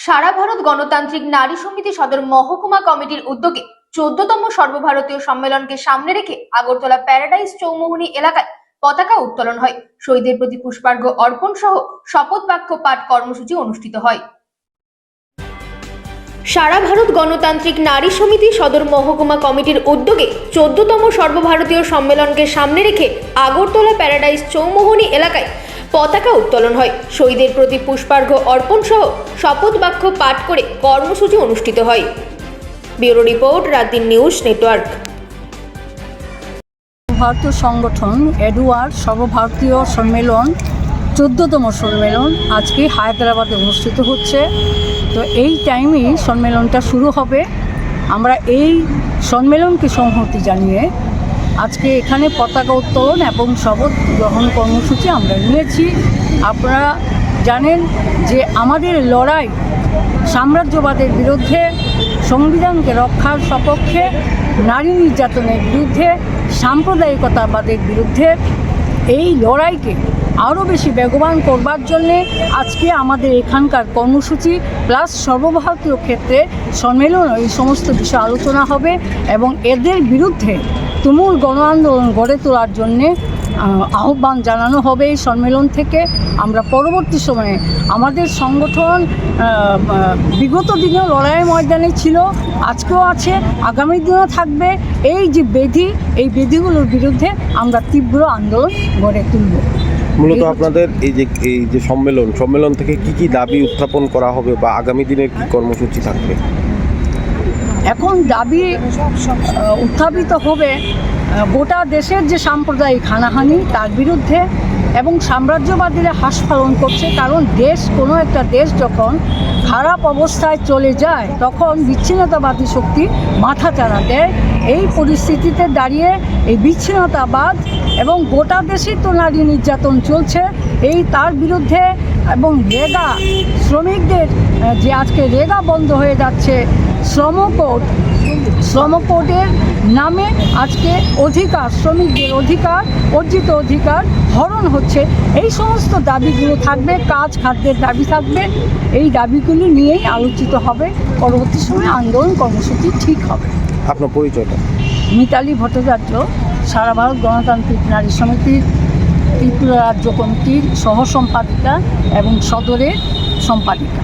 সারা ভারত গণতান্ত্রিক নারী সমিতি সদর মহকুমা কমিটির উদ্যোগে 14তম সর্বভারতীয় সম্মেলনকে সামনে রেখে আগরতলা প্যারাডাইস চৌমুহনী এলাকায় পতাকা উত্তোলন হয়। শহীদদের প্রতি পুষ্পার্ঘ্য অর্পণ সহ শপথ বাক্য পাঠ কর্মসূচি অনুষ্ঠিত হয়। সারা ভারত গণতান্ত্রিক নারী সমিতি সদর মহকুমা কমিটির উদ্যোগে 14তম সর্বভারতীয় সম্মেলনকে সামনে রেখে আগরতলা প্যারাডাইস চৌমুহনী এলাকায় পতাকা উত্তোলন হয়। শহীদদের প্রতি পুষ্পার্ঘ্য অর্পণ সহ শপথ বাক্য পাঠ করে কর্মসূচি অনুষ্ঠিত হয়। Bureau report, রাতদিন news network. ভারতীয় সংগঠন এডওয়ার্ড সর্বভারতীয় সম্মেলন 14তম সম্মেলন আজকে হায়দ্রাবাদে অনুষ্ঠিত হচ্ছে। তো এই টাইমেই সম্মেলনটা শুরু হবে। আমরা এই সম্মেলনকে সংহতি জানিয়ে আজকে এখানে পতাকা উত্তোলন এবং শপথ গ্রহণ কর্মসূচি আমরা নিয়েছি। আপনারা জানেন যে আমাদের লড়াই সাম্রাজ্যবাদের বিরুদ্ধে, সংবিধানকে রক্ষার সপক্ষে, নারী নির্যাতনের বিরুদ্ধে, সাম্প্রদায়িকতাবাদের বিরুদ্ধে। এই লড়াইকে আরও বেশি বেগবান করবার জন্যে আজকে আমাদের এখানকার কর্মসূচি প্লাস সর্বভারতীয় ক্ষেত্রে সম্মেলন এই সমস্ত বিষয়ে আলোচনা হবে এবং এদের বিরুদ্ধে তুমুল গণ আন্দোলন গড়ে তোলার জন্যে আহ্বান জানানো হবে এই সম্মেলন থেকে। আমরা পরবর্তী সময়ে আমাদের সংগঠন বিগত দিনেও লড়াইয়ের ময়দানে ছিল, আজকেও আছে, আগামী দিনেও থাকবে। এই যে বেধি, এই বেধিগুলোর বিরুদ্ধে আমরা তীব্র আন্দোলন গড়ে তুলব। মূলত আপনাদের এই যে সম্মেলন থেকে কি দাবি উত্থাপন করা হবে বা আগামী দিনের কি কর্মসূচি থাকবে? এখন দাবি উত্থাপিত হবে গোটা দেশের যে সাম্প্রদায়িক হানাহানি তার বিরুদ্ধে এবং সাম্রাজ্যবাদীরা হাস পালন করছে। কারণ কোনো একটা দেশ যখন খারাপ অবস্থায় চলে যায় তখন বিচ্ছিন্নতাবাদী শক্তি মাথা চাড়া দেয়। এই পরিস্থিতিতে দাঁড়িয়ে এই বিচ্ছিন্নতাবাদ এবং গোটা দেশেই তো নারী নির্যাতন চলছে, তার বিরুদ্ধে এবং রেগা শ্রমিকদের যে আজকে রেগা বন্ধ হয়ে যাচ্ছে, শ্রমকোটের নামে আজকে শ্রমিকদের অর্জিত অধিকার হরণ হচ্ছে। এই সমস্ত দাবিগুলো থাকবে, কাজ খাদ্যের দাবি থাকবে। এই দাবিগুলি নিয়েই আলোচিত হবে। পরবর্তী সময়ে আন্দোলন কর্মসূচি ঠিক হবে। আপনার পরিচয়টা? মিতালি ভট্টাচার্য, সারা ভারত গণতান্ত্রিক নারী সমিতির ত্রিপুরা রাজ্য কমিটির সহ সম্পাদিকা এবং সদরের সম্পাদিকা।